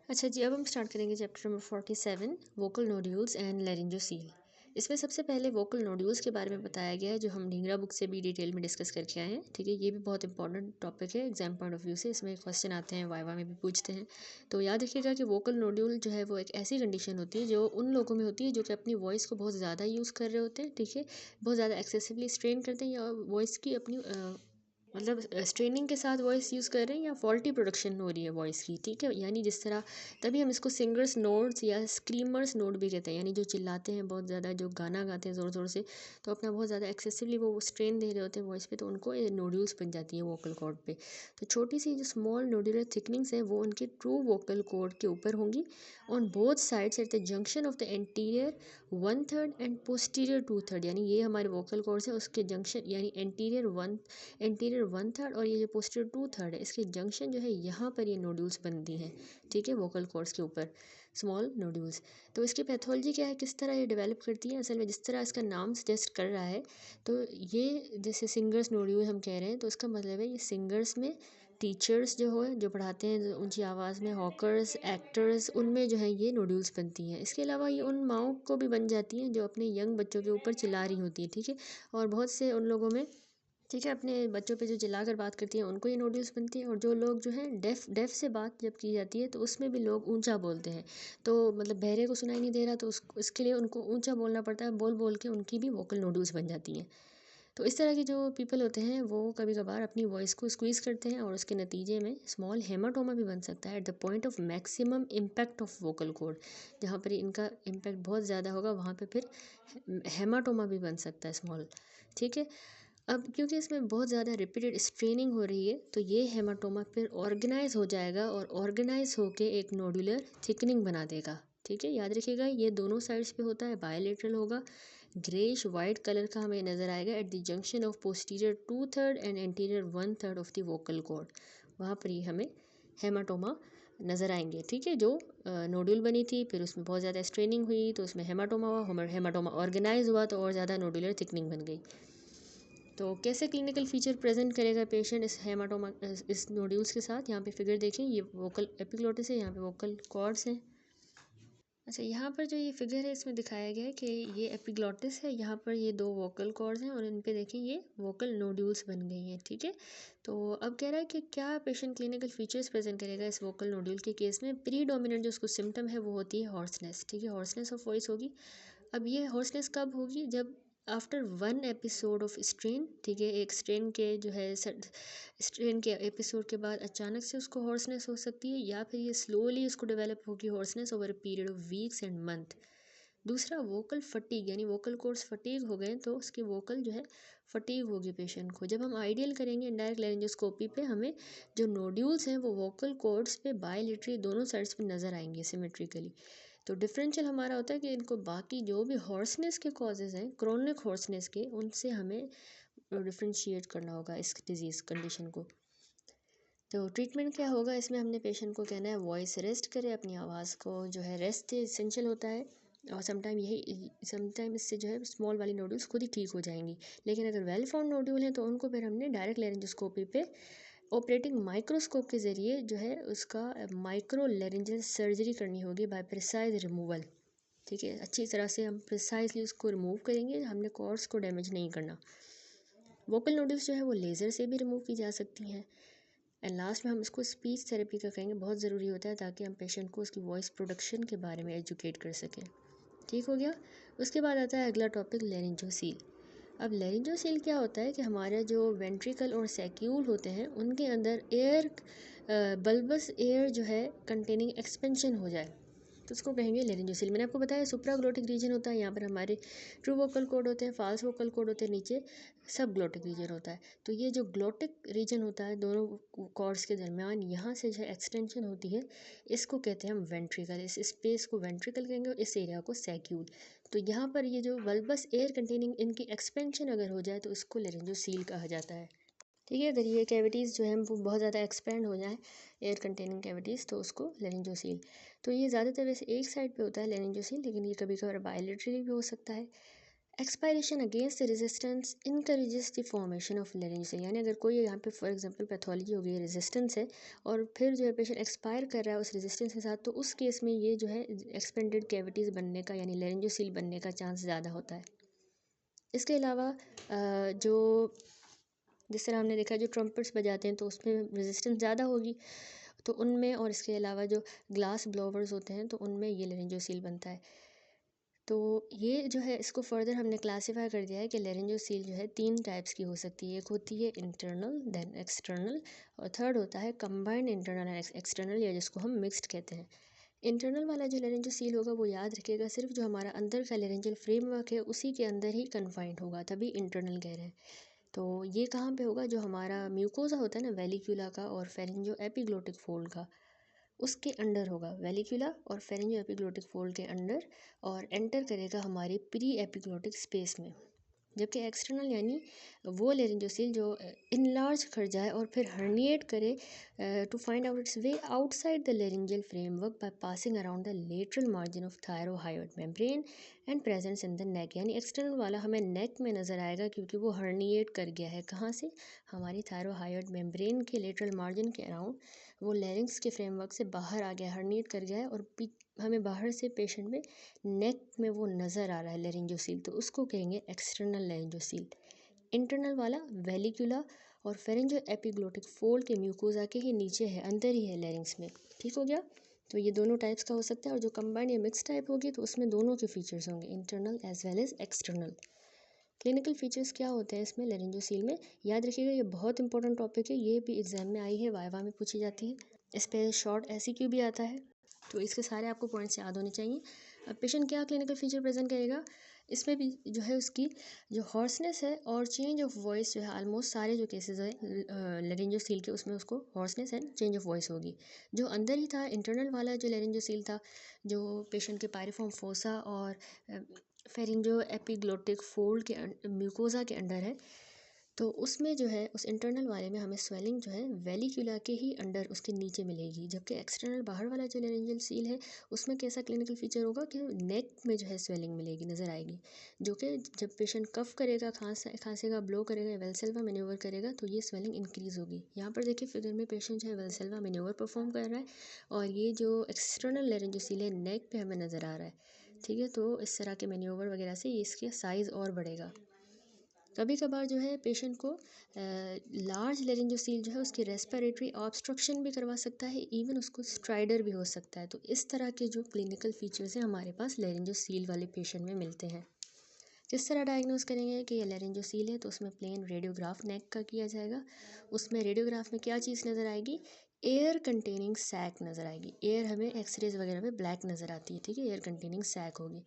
अच्छा जी, अब हम स्टार्ट करेंगे chapter number 47 vocal nodules and laryngocele. इसमें सबसे पहले वोकल नोड्यूल्स के बारे में बताया गया है, जो हम ढींगरा बुक से भी डिटेल में डिस्कस करके आए हैं। ठीक है, ये भी बहुत इंपॉर्टेंट टॉपिक है एग्जाम पॉइंट ऑफ व्यू से। इसमें क्वेश्चन आते हैं, वाइवा में भी पूछते हैं। तो याद रखिएगा कि वोकल नोड्यूल जो है वो एक ऐसी कंडीशन होती है जो उन लोगों में होती है जो कि अपनी वॉइस को बहुत ज़्यादा यूज़ कर रहे होते हैं। ठीक है, बहुत ज़्यादा एक्सेसिवली स्ट्रेन करते हैं या वॉइस की अपनी मतलब स्ट्रेनिंग के साथ वॉइस यूज़ कर रहे हैं या फॉल्टी प्रोडक्शन हो रही है वॉइस की। ठीक है, यानी जिस तरह तभी हम इसको सिंगर्स नोड्स या स्क्रीमर्स नोड भी कहते हैं, यानी जो चिल्लाते हैं बहुत ज़्यादा, जो गाना गाते हैं ज़ोर ज़ोर से, तो अपना बहुत ज़्यादा एक्सेसिवली वो स्ट्रेन दे रहे होते हैं वॉइस पे, तो उनको ये नोड्यूल्स बन जाती हैं वोकल कॉर्ड पे। तो छोटी सी जो स्मॉल नोड्यूलर थिकनिंग्स हैं वो उनके ट्रू वोकल कॉर्ड के ऊपर होंगी on both sides eight the junction of the anterior 1/3 and posterior 2/3। यानी ये हमारे वोकल कॉर्ड्स है, उसके जंक्शन यानी एंटीरियर 1/3 और ये जो पोस्टीरियर 2/3 है, इसके जंक्शन जो है यहाँ पर ये नोड्यूल्स बनती हैं। ठीक है, वोकल कॉर्ड्स के ऊपर स्मॉल नोड्यूल्स। तो इसकी पैथोलॉजी क्या है, किस तरह ये डेवलप करती है? असल में जिस तरह इसका नाम सजेस्ट कर रहा है, तो ये जैसे सिंगर्स नोड्यूल हम कह रहे हैं, तो इसका मतलब है ये सिंगर्स में, टीचर्स जो हो जो पढ़ाते हैं जो ऊंची आवाज़ में, हॉकर्स, एक्टर्स, उनमें जो है ये नोड्यूल्स बनती हैं। इसके अलावा ये उन माओं को भी बन जाती हैं जो अपने यंग बच्चों के ऊपर चिल्ला रही होती है। ठीक है, और बहुत से उन लोगों में, ठीक है, अपने बच्चों पे जो चिल्लाकर बात करती हैं उनको ये नोड्यूल्स बनती हैं। और जो लोग जो हैं डेफ से बात जब की जाती है तो उसमें भी लोग ऊंचा बोलते हैं, तो मतलब बहरे को सुनाई नहीं दे रहा, तो इसके लिए उनको ऊंचा बोलना पड़ता है, बोल बोल के उनकी भी वोकल नोड्यूल्स बन जाती हैं। तो इस तरह के जो पीपल होते हैं वो कभी कभार अपनी वॉइस को स्क्वीज़ करते हैं और उसके नतीजे में स्मॉल हेमाटोमा भी बन सकता है at the point of maximum impact of vocal cord. जहाँ पर इनका इम्पैक्ट बहुत ज़्यादा होगा वहाँ पे फिर हेमाटोमा भी बन सकता है स्मॉल। ठीक है, अब क्योंकि इसमें बहुत ज़्यादा रिपीटेड स्ट्रेनिंग हो रही है तो ये हेमाटोमा फिर ऑर्गेनाइज हो जाएगा और ऑर्गेनाइज होके एक नोडुलर थिकनिंग बना देगा। ठीक है, याद रखिएगा ये दोनों साइड्स पे होता है, बायलेटरल होगा, ग्रेइश वाइट कलर का हमें नज़र आएगा at the junction of posterior 2/3 and anterior 1/3 of the vocal cord. वहाँ पर ही हमें हेमाटोमा नज़र आएंगे। ठीक है, जो नोडुल बनी थी फिर उसमें बहुत ज़्यादा स्ट्रेनिंग हुई तो उसमें हेमाटोमा हुआ, हेमाटोमा ऑर्गेनाइज हुआ तो और ज़्यादा नोडुलर थिकनिंग बन गई। तो कैसे क्लिनिकल फीचर प्रेजेंट करेगा पेशेंट इस हेमाटोमा इस नोड्यूल्स के साथ? यहाँ पे फिगर देखें, ये वोकल एपिग्लोटिस है, यहाँ पे वोकल कॉर्ड्स हैं। अच्छा, यहाँ पर जो ये फिगर है इसमें दिखाया गया है कि ये एपिग्लोटिस है, यहाँ पर ये दो वोकल कॉर्ड्स हैं और इन पे देखें ये वोकल नोड्यूल्स बन गई हैं। ठीक है, तो अब कह रहा है कि क्या पेशेंट क्लिनिकल फीचर्स प्रेजेंट करेगा इस वोकल नोड्यूल के केस में। प्री डोमिनेंट जो उसको सिम्टम है वो होती है हॉर्सनेस। ठीक है, हॉर्सनेस ऑफ वॉइस होगी। अब ये हॉर्सनेस कब होगी? जब आफ्टर 1 एपिसोड ऑफ स्ट्रेन। ठीक है, एक स्ट्रेन के जो है स्ट्रेन के एपिसोड के बाद अचानक से उसको हॉर्सनेस हो सकती है, या फिर ये स्लोली उसको डेवलप होगी hoarseness over a period of weeks and month. दूसरा वोकल फटीग, यानी वोकल कॉर्ड्स फटीग हो गए तो उसकी वोकल जो है फटीग होगी पेशेंट को। जब हम आइडियल करेंगे इनडायरेक्ट लैरिंजोस्कोपी पे, हमें जो नोड्यूल्स हैं वो वोकल कॉर्ड्स पे बायलेटरी दोनों साइड्स पे नज़र आएंगे सिमेट्रिकली। तो डिफरेंशियल हमारा होता है कि इनको बाकी जो भी हॉर्सनेस के कॉजेज़ हैं, क्रोनिक हॉर्सनेस के, उनसे हमें डिफ्रेंशिएट करना होगा इस डिज़ीज़ कंडीशन को। तो ट्रीटमेंट क्या होगा इसमें? हमने पेशेंट को कहना है वॉइस रेस्ट करे, अपनी आवाज़ को जो है रेस्ट इसेंशियल होता है। और समटाइम इससे जो है स्मॉल वाली नोड्यूल्स खुद ही ठीक हो जाएंगी। लेकिन अगर वेल फाउंड नोड्यूल हैं तो उनको फिर हमने डायरेक्ट लेरेंजोस्कोपी पे ऑपरेटिंग माइक्रोस्कोप के ज़रिए जो है उसका माइक्रो लेरेंजल सर्जरी करनी होगी बाय प्रिसाइज रिमूवल। ठीक है, अच्छी तरह से हम प्रिसाइजली उसको रिमूव करेंगे, हमने कॉर्ड्स को डैमेज नहीं करना। वोकल नोड्यूल्स जो है वो लेज़र से भी रिमूव की जा सकती हैं। एंड लास्ट में हम इसको स्पीच थेरेपी का कहेंगे, बहुत ज़रूरी होता है ताकि हम पेशेंट को उसकी वॉइस प्रोडक्शन के बारे में एजुकेट कर सकें। ठीक हो गया। उसके बाद आता है अगला टॉपिक, लेरिंजोसील। अब लेरिंजोसील क्या होता है कि हमारे जो वेंट्रिकल और सैक्यूल होते हैं उनके अंदर एयर बल्बस एयर जो है कंटेनिंग एक्सपेंशन हो जाए तो उसको कहेंगे लेरिंजोसील। मैंने आपको बताया सुप्राग्लोटिक रीजन होता है, यहाँ पर हमारे ट्रू वोकल कॉर्ड होते हैं, फाल्स वोकल कॉर्ड होते हैं, नीचे सब ग्लोटिक रीजन होता है। तो ये जो ग्लोटिक रीजन होता है दोनों कॉर्ड्स के दरमियान, यहाँ से जो है एक्सटेंशन होती है, इसको कहते हैं हम वेंट्रिकल। इस स्पेस को वेंट्रिकल कहेंगे और इस एरिया को सैक्यूल। तो यहाँ पर ये जो बल्बस एयर कंटेनिंग इनकी एक्सपेंशन अगर हो जाए तो इसको लेरिंजोसील कहा जाता है। ठीक है, अगर ये कैविटीज़ जो हैं वो बहुत ज़्यादा एक्सपेंड हो जाएं, एयर कंटेनिंग कैविटीज़, तो उसको लेरिंजोसील। तो ये ज़्यादातर वैसे एक साइड पे होता है लेरिंजोसील, लेकिन ये कभी कभार बायलेटरली भी हो सकता है। Expiration against the resistance encourages the formation of laryngeal, यानी अगर कोई यहाँ पे फॉर एग्जांपल पैथोलॉजी हो गई, रेजिस्टेंस है और फिर जो है पेशेंट एक्सपायर कर रहा है उस रेजिस्टेंस के साथ, तो उस केस में ये जो है एक्सपेंडेड कैविटीज़ बनने का यानी लेरेंजियोसील बनने का चांस ज़्यादा होता है। इसके अलावा जो जिस तरह हमने देखा जो ट्रम्पेट्स बजाते हैं तो उसमें रेजिस्टेंस ज़्यादा होगी, तो उनमें, और इसके अलावा जो ग्लास ब्लोवर्स होते हैं तो उनमें ये लेरेंजियोसील बनता है। तो ये जो है इसको फर्दर हमने क्लासीफाई कर दिया है कि लेरेंजियोसील जो है 3 टाइप्स की हो सकती है। एक होती है इंटरनल, देन एक्सटर्नल, और थर्ड होता है कंबाइंड इंटरनल एंड एक्सटर्नल, या जिसको हम मिक्स्ड कहते हैं। इंटरनल वाला जो लेरेंजियोसील होगा वो याद रखिएगा सिर्फ जो हमारा अंदर का लेरेंजियल फ्रेमवर्क है उसी के अंदर ही कन्फाइंड होगा, तभी इंटरनल कह रहे हैं। तो ये कहाँ पे होगा, जो हमारा म्यूकोजा होता है ना वेलिक्यूला का और फेरिंजो एपिग्लोटिक फोल्ड का, उसके अंडर होगा। वेलिक्यूला और फेरिंजो एपिग्लोटिक फोल्ड के अंडर, और एंटर करेगा हमारी प्री एपिग्लोटिक स्पेस में। जबकि एक्सटर्नल यानी वो लेरेंजियोसील जो इनलार्ज कर जाए और फिर हर्निएट करे to find out its way outside the laryngeal framework by passing around the lateral margin of thyrohyoid membrane and presence in the neck, यानी एक्सटर्नल वाला हमें नेक में नज़र आएगा क्योंकि वो हर्निएट कर गया है। कहाँ से, हमारी थायरोहायोइड मेम्ब्रेन के लेटरल मार्जिन के अराउंड, वो लेरिंग्स के फ्रेमवर्क से बाहर आ गया, हर्निएट कर गया है, और हमें बाहर से पेशेंट में नेक में वो नज़र आ रहा है लेरिंजियोसील, तो उसको कहेंगे एक्सटर्नल लेरिंजियोसील। इंटरनल वाला वेलिक्यूला और फेरिंजो एपिग्लोटिक फोल्ड के म्यूकोजा के ही नीचे है, अंदर ही है लेरिंग्स में। ठीक हो गया, तो ये दोनों टाइप्स का हो सकता है, और जो कंबाइंड या मिक्स टाइप होगी तो उसमें दोनों के फीचर्स होंगे, internal as well as external. Clinical features क्या होते हैं इसमें लेरिंजियोसील में, याद रखिएगा ये बहुत इंपॉर्टेंट टॉपिक है, ये भी एग्जाम में आई है, वाइवा में पूछी जाती है, इस पर शॉर्ट एमसीक्यू भी आता है, तो इसके सारे आपको पॉइंट्स याद होने चाहिए। अब पेशेंट क्या क्लिनिकल फीचर प्रेजेंट करेगा, इसमें भी जो है उसकी जो हॉर्सनेस है और चेंज ऑफ वॉइस जो है, ऑलमोस्ट सारे जो केसेस है लेरिंजियोसील के उसमें उसको hoarseness and change of voice होगी। जो अंदर ही था इंटरनल वाला जो लेरिंजियोसील था, जो पेशेंट के पायरिफॉर्म फोसा और फेरिंजो एपिग्लोटिक फोल्ड के म्यूकोजा के अंडर है, तो उसमें जो है उस इंटरनल वाले में हमें स्वेलिंग जो है वेलिक्यूला के ही अंडर उसके नीचे मिलेगी। जबकि एक्सटर्नल बाहर वाला जो लेरिंजियल सील है उसमें कैसा क्लिनिकल फीचर होगा कि नेक में जो है स्वेलिंग मिलेगी, नज़र आएगी, जो कि जब पेशेंट कफ करेगा, खांसेगा, ब्लो करेगा, वेल्सेल्वा मैन्यूवर करेगा तो ये स्वेलिंग इंक्रीज़ होगी। यहाँ पर देखिए फिगर में पेशेंट जो है वेल्सेल्वा मैन्यूवर परफॉर्म कर रहा है, और ये जो एक्सटर्नल लेरिंजियल सील है नेक पे हमें नज़र आ रहा है। ठीक है, तो इस तरह के मैन्यूवर वगैरह से इसका साइज़ और बढ़ेगा। कभी कभार जो है पेशेंट को लार्ज लेरिंजियोसील जो है उसकी रेस्पिरेटरी ऑब्स्ट्रक्शन भी करवा सकता है, इवन उसको स्ट्राइडर भी हो सकता है। तो इस तरह के जो क्लिनिकल फीचर्स हैं हमारे पास लेरिंजियोसील वाले पेशेंट में मिलते हैं। किस तरह डायग्नोस करेंगे कि ये लेरिंजियोसील है, तो उसमें प्लेन रेडियोग्राफ नेक का किया जाएगा। उसमें रेडियोग्राफ में क्या चीज़ नज़र आएगी, एयर कंटेनिंग सैक नज़र आएगी। एयर हमें एक्सरेज वगैरह में ब्लैक नज़र आती है, ठीक है, एयर कंटेनिंग सैक होगी।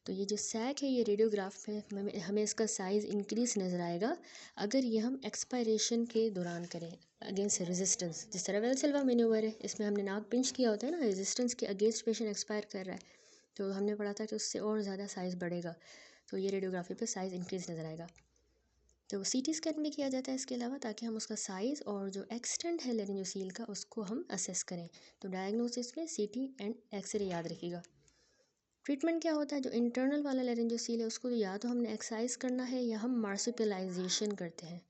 तो ये जो सैक है ये रेडियोग्राफ में हमें इसका साइज़ इंक्रीज़ नज़र आएगा अगर ये हम एक्सपायरेशन के दौरान करें अगेंस्ट रेजिस्टेंस। जिस तरह वेल्सेल्वा मैन्यूवर है, इसमें हमने नाक पिंच किया होता है ना, रेजिस्टेंस के अगेंस्ट पेशेंट एक्सपायर कर रहा है, तो हमने पढ़ा था कि उससे और ज़्यादा साइज़ बढ़ेगा, तो ये रेडियोग्राफी पे साइज़ इंक्रीज़ नज़र आएगा। तो सीटी स्कैन भी किया जाता है इसके अलावा, ताकि हम उसका साइज़ और जो एक्सटेंट है लेरिंजियोसील का उसको हम असेस करें। तो डायग्नोसिस में सीटी एंड एक्सरे याद रखिएगा। ट्रीटमेंट क्या होता है, जो इंटरनल वाला लेरिंजियोसील है उसको या तो हमने एक्सरसाइज करना है या हम मार्सुपियलाइजेशन करते हैं।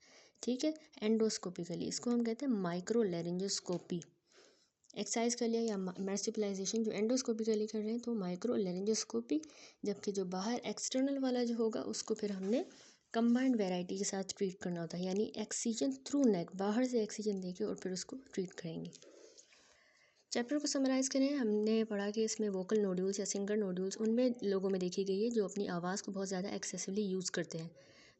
ठीक है, एंडोस्कोपिकली, इसको हम कहते हैं माइक्रो लेरिंजोस्कोपी। एक्सरसाइज कर लिया या मार्सुपियलाइजेशन जो एंडोस्कोपिकली कर रहे हैं तो माइक्रो लेरिंजोस्कोपी। जबकि जो बाहर एक्सटर्नल वाला जो होगा उसको फिर हमने कंबाइंड वेराइटी के साथ ट्रीट करना होता है, यानी एक्सीजन थ्रू नेक, बाहर से एक्सीजन देके और फिर उसको ट्रीट करेंगे। चैप्टर को समराइज़ करें, हमने पढ़ा कि इसमें वोकल नोड्यूल्स या सिंगर नोड्यूल्स उनमें लोगों में देखी गई है जो अपनी आवाज़ को बहुत ज़्यादा एक्सेसिवली यूज़ करते हैं।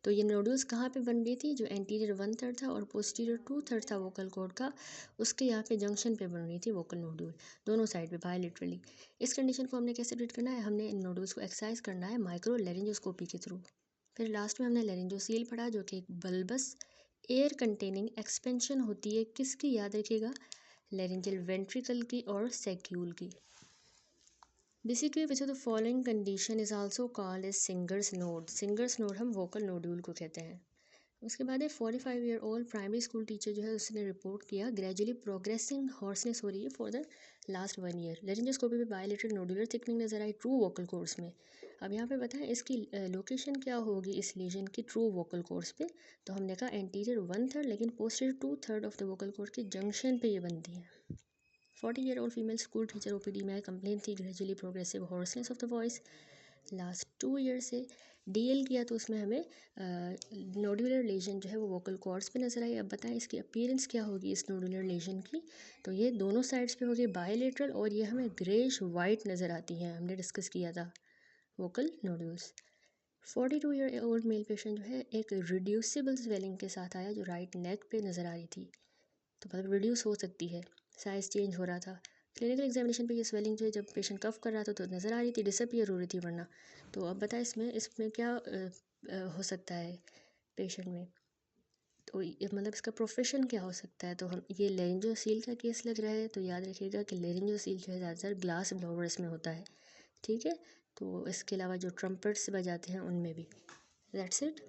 तो ये नोड्यूल्स कहाँ पे बन रही थी, जो एंटीरियर 1/3 था और पोस्टीरियर 2/3 था वोकल कॉर्ड का, उसके यहाँ पे जंक्शन पे बन रही थी वोकल नोड्यूल, दोनों साइड पे बायलेटरली। इस कंडीशन को हमने कैसे ट्रीट करना है, हमने इन नोड्यूल्स को एक्सरसाइज करना है माइक्रो लेरिंजोस्कोपी के थ्रू। फिर लास्ट में हमने लेरिंजोसील पढ़ा जो कि एक बल्बस एयर कंटेनिंग एक्सपेंशन होती है, किसकी याद रखिएगा, लेरिंजियल वेंट्रिकल की और सैक्यूल की। Basically which of the following condition is also called as singer's node. Singer's node हम वोकल नोड्यूल को कहते हैं। उसके बाद है 45 year old primary school teacher जो है उसने रिपोर्ट किया ग्रेजुअली प्रोग्रेसिंग हॉर्सनेस हो रही है for the last 1 year. Laryngoscopy में बायोलेटरल नोडुलर थिकनिंग नजर आई ट्रू वोकल कोर्स में। अब यहाँ पे बताएं इसकी लोकेशन क्या होगी इस लीजन की ट्रू वोकल कोर्स पे। तो हमने कहा एंटीरियर 1/3 लेकिन posterior 2/3 of the vocal course के जंक्शन पे ये बनती है। 40 year old female school teacher OPD में कंप्लेन थी gradually progressive hoarseness of the voice. Last 2 year से डीएल किया तो उसमें हमें नोडुलर लेजन जो है वो वोकल कॉर्ड्स पे नज़र आई। अब बताएं इसकी अपीयरेंस क्या होगी इस नोडुलर लेजन की। तो ये दोनों साइड्स पे होगी बायलेटरल और ये हमें ग्रेश वाइट नज़र आती हैं, हमने डिस्कस किया था vocal nodules. 42 year old male patient जो है एक रिड्यूसिबल स्वेलिंग के साथ आया जो राइट नेक पे नज़र आ रही थी। तो मतलब रिड्यूस हो सकती है, साइज़ चेंज हो रहा था। क्लिनिकल एग्जामिनेशन पे ये स्वेलिंग जो है जब पेशेंट कफ कर रहा था तो नज़र आ रही थी, डिसअपियर हो रही थी वरना। तो अब बताएं इसमें क्या हो सकता है पेशेंट में। तो मतलब इसका प्रोफेशन क्या हो सकता है। तो हम ये लेरिंजोसील का केस लग रहा है, तो याद रखिएगा कि लेरिंजोसील जो है ज़्यादातर ग्लास ब्लोवर्स में होता है, ठीक है। तो इसके अलावा जो ट्रम्पेट्स बजाते हैं उनमें भी। That's it.